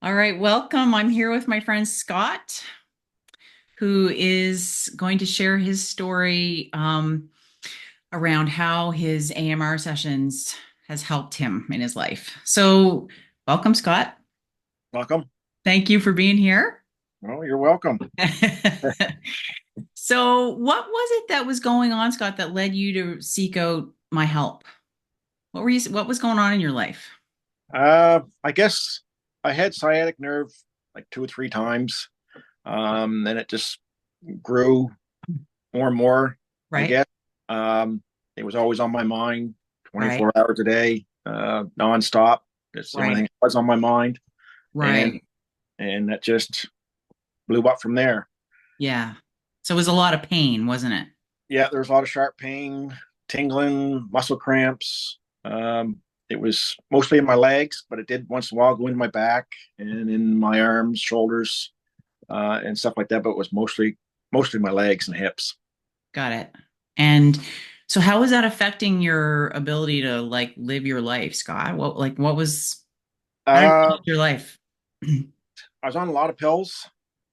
All right, welcome. I'm here with my friend Scott, who is going to share his story around how his AMR sessions has helped him in his life. So, welcome, Scott. Welcome. Thank you for being here. Well, you're welcome. So, what was it that was going on, Scott, that led you to seek out my help? What was going on in your life? I guess I had sciatic nerve like two or three times. Then it just grew more and more, I Right? guess. It was always on my mind, Right. 24 hours a day, nonstop. It's the only thing Right. that was on my mind. And Right. and that just blew up from there. Yeah. So it was a lot of pain, wasn't it? Yeah, there was a lot of sharp pain, tingling, muscle cramps. It was mostly in my legs, but it did once in a while go into my back and in my arms, shoulders, and stuff like that. But it was mostly my legs and hips. Got it. And so how was that affecting your ability to like live your life, Scott? How did it Uh, change your life? I was on a lot of pills.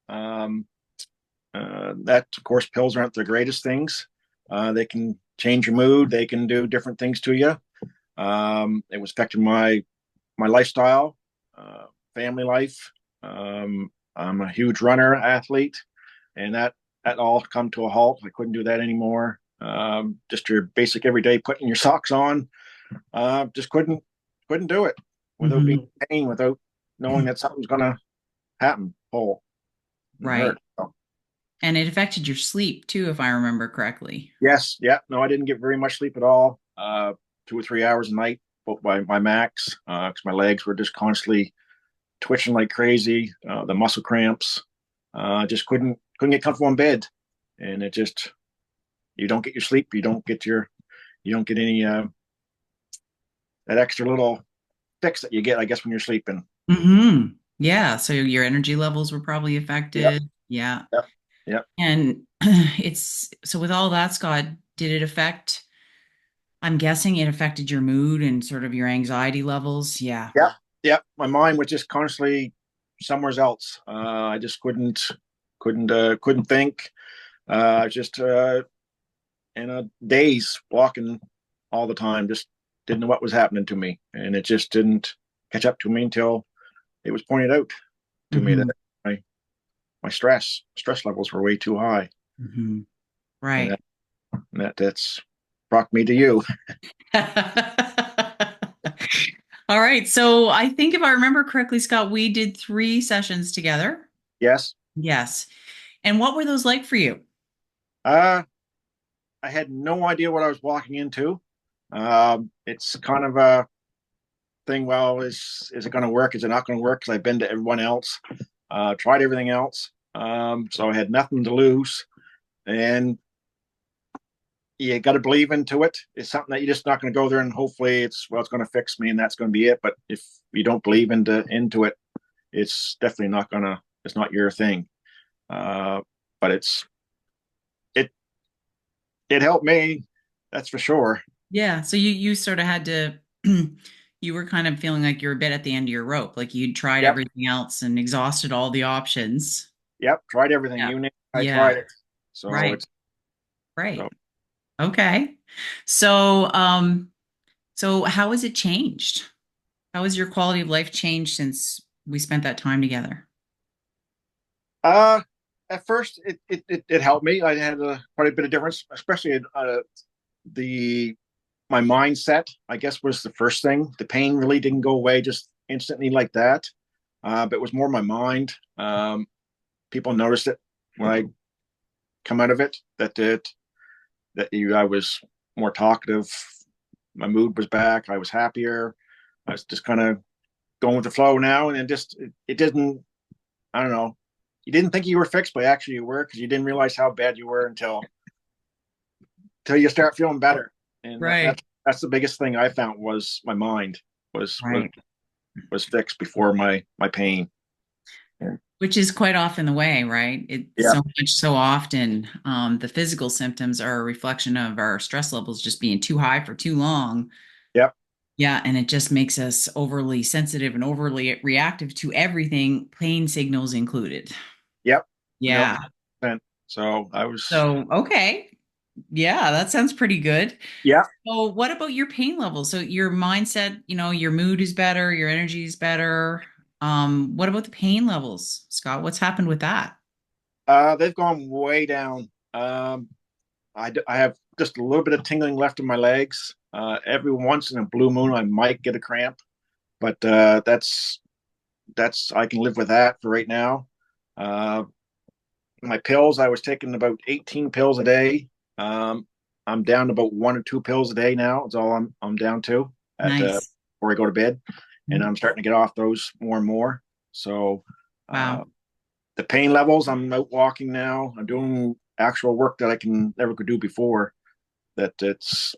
Um, that, of course, pills aren't the greatest things. They can change your mood. They can do different things to you. It was affecting my lifestyle, family life. I'm a huge runner, athlete, and that all come to a halt. I couldn't do that anymore. Just your basic everyday putting your socks on. Just couldn't do it without being Hmm. in pain, without knowing that something's gonna happen, pull and Right. hurt. So, And it affected your sleep too, if I remember correctly. yes, yeah, no, I didn't get very much sleep at all. 2 or 3 hours a night, but by my max, because my legs were just constantly twitching like crazy. The muscle cramps. Just couldn't get comfortable in bed, and it just you don't get your sleep. You don't get any that extra little fix that you get, I guess, when you're sleeping. Hmm. Yeah. So your energy levels were probably Yep, affected. Yeah. yep, yep, And it's so with all that, Scott, did it affect, I'm guessing it affected your mood and sort of your anxiety levels? Yeah. yep, yep. My mind was just constantly somewhere else. I just couldn't think. I was just in a daze, walking all the time. Just didn't know what was happening to me, and it just didn't catch up to me until it was pointed out to me that Hmm. my stress levels were way too high, Hmm. and Right. that's brought me to you. All right. So I think if I remember correctly, Scott, we did 3 sessions together. Yes. Yes. And what were those like for you? uh I had no idea what I was walking into. It's kind of a thing. Well, is it going to work? Is it not going to work? Because I've been to everyone else, tried everything else, so I had nothing to lose, and you got to believe into it. It's something that you're just not going to go there and hopefully it's going to fix me and that's going to be it. But if you don't believe into it, it's definitely not gonna. It's not your thing. Uh, but it it helped me. That's for sure. Yeah. So you sort of had to you were kind of feeling like you were a bit at the end of your rope, like you'd tried Yep, everything else and exhausted all the options. yep. Tried everything. Yeah. You name it, I Yeah. tried it. So Right. it's so Right. Okay. So so how has it changed? How has your quality of life changed since we spent that time together? uh at first it helped me. I had quite a bit of difference, especially the my mindset, I guess, was the first thing. The pain really didn't go away just instantly like that. But it was more my mind. People noticed it when I come out of it I was more talkative. My mood was back. I was happier. I was just kind of going with the flow now, and it didn't. I don't know. You didn't think you were fixed, but actually you were because you didn't realize how bad you were until you start feeling better. And Right. that's the biggest thing I found was my mind was was Right. was fixed before my pain. And Which is quite often the way, right? It's yeah, so much so often. The physical symptoms are a reflection of our stress levels just being too high for too long. yep, Yeah, and it just makes us overly sensitive and overly reactive to everything, pain signals included. Yep. Nope. Yeah. So I was, So, okay. Yeah, that sounds pretty good. yeah. So, what about your pain level? So, your mindset, your mood is better, your energy is better. What about the pain levels, Scott? What's happened with that? They've gone way down. I have just a little bit of tingling left in my legs. Every once in a blue moon, I might get a cramp, but that's I can live with that for right now. Uh, my pills, I was taking about 18 pills a day. Um, I'm down to about 1 or 2 pills a day now. It's all I'm down to at Nice. before I go to bed, and Mhm. I'm starting to get off those more and more. So uh, Wow. the pain levels, I'm out walking now. I'm doing actual work that I can never could do before. That it's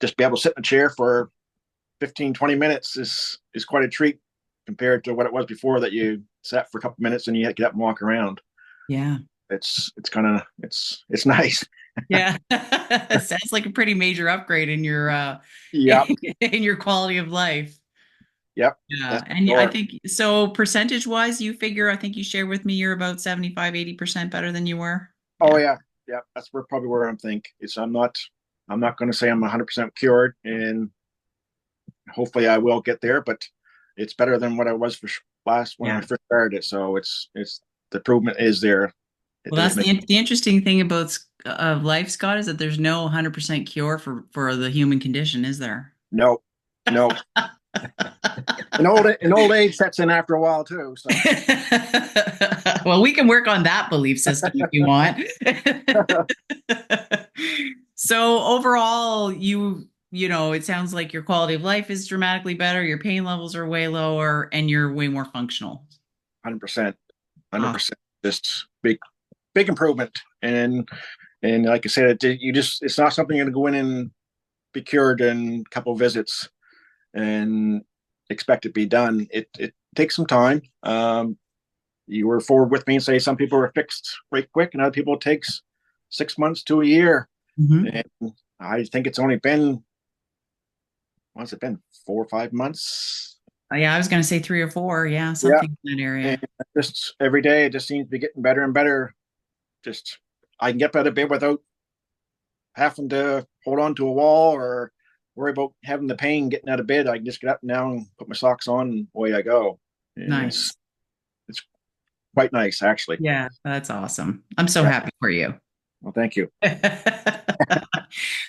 just be able to sit in a chair for 15, 20 minutes is quite a treat compared to what it was before that you sat for a couple minutes and you had to get up and walk around. Yeah. It's kind of it's nice. Yeah. Sounds like a pretty major upgrade in your Yep, in your quality of life. yep. Yeah. That's And I sure. think so percentage wise, you figure I think you shared with me you're about 75-80% better than you were. Oh Yeah. yeah, yeah. That's where probably where I'm think. It's I'm not going to say I'm 100% cured, and hopefully I will get there, but it's better than what I was for last when I Yeah. first started it. So it's the improvement is there. It Well, does that's make the interesting thing about of life, Scott, is that there's no 100% cure for the human condition, is there? no, no. An old age sets in after a while too. So Well, we can work on that belief system if you want. So overall, it sounds like your quality of life is dramatically better, your pain levels are way lower, and you're way more functional. 100%, hundred Ah, percent, just big improvement. And like I said, it's not something you're going to go in and be cured in a couple of visits and expect it to be done. It takes some time. You were forward with me and say some people are fixed right quick, and other people it takes 6 months to a year. mhm. And I think it's only been what's it been 4 or 5 months? Yeah, I was going to say 3 or 4. Yeah, Yeah, something in that and area. just every day it just seems to be getting better and better. Just I can get out of bed without having to hold on to a wall or worry about having the pain getting out of bed. I can just get up now and put my socks on and away I go. And Nice. it's quite nice actually. Yeah, that's awesome. I'm so Yeah. happy for you. Well, thank you.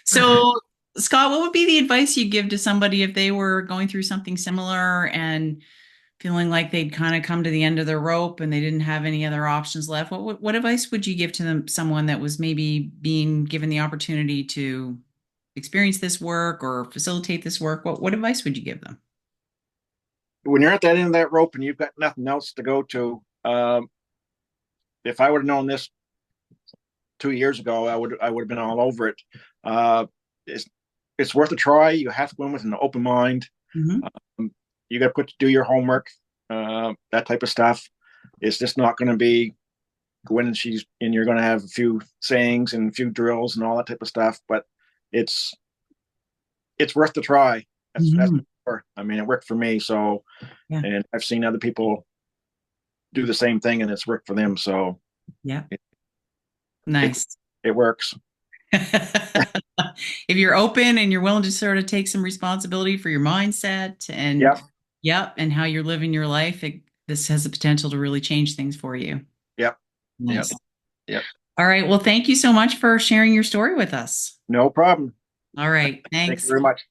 So, Scott, what would be the advice you'd give to somebody if they were going through something similar and feeling like they'd kind of come to the end of their rope and they didn't have any other options left? What advice would you give to them, someone that was maybe being given the opportunity to experience this work or facilitate this work? What advice would you give them? When you're at that end of that rope and you've got nothing else to go to, if I would have known this 2 years ago, I would have been all over it. Uh, it's it's worth a try. You have to go in with an open mind. Hmm. Um, you got to do your homework, that type of stuff. It's just not going to be go in and you're going to have a few sayings and a few drills and all that type of stuff. But it's it's worth the try. That's Hmm. I mean, it worked for me. So, Yeah. and I've seen other people do the same thing and it's worked for them. So Yeah. it it, Nice. it works. If you're open and you're willing to sort of take some responsibility for your mindset and Yep. yep, and how you're living your life, this has the potential to really change things for you. Yep. Yep. Nice. Yep. All right. Well, thank you so much for sharing your story with us. No problem. All right. Thank you Thanks. very much.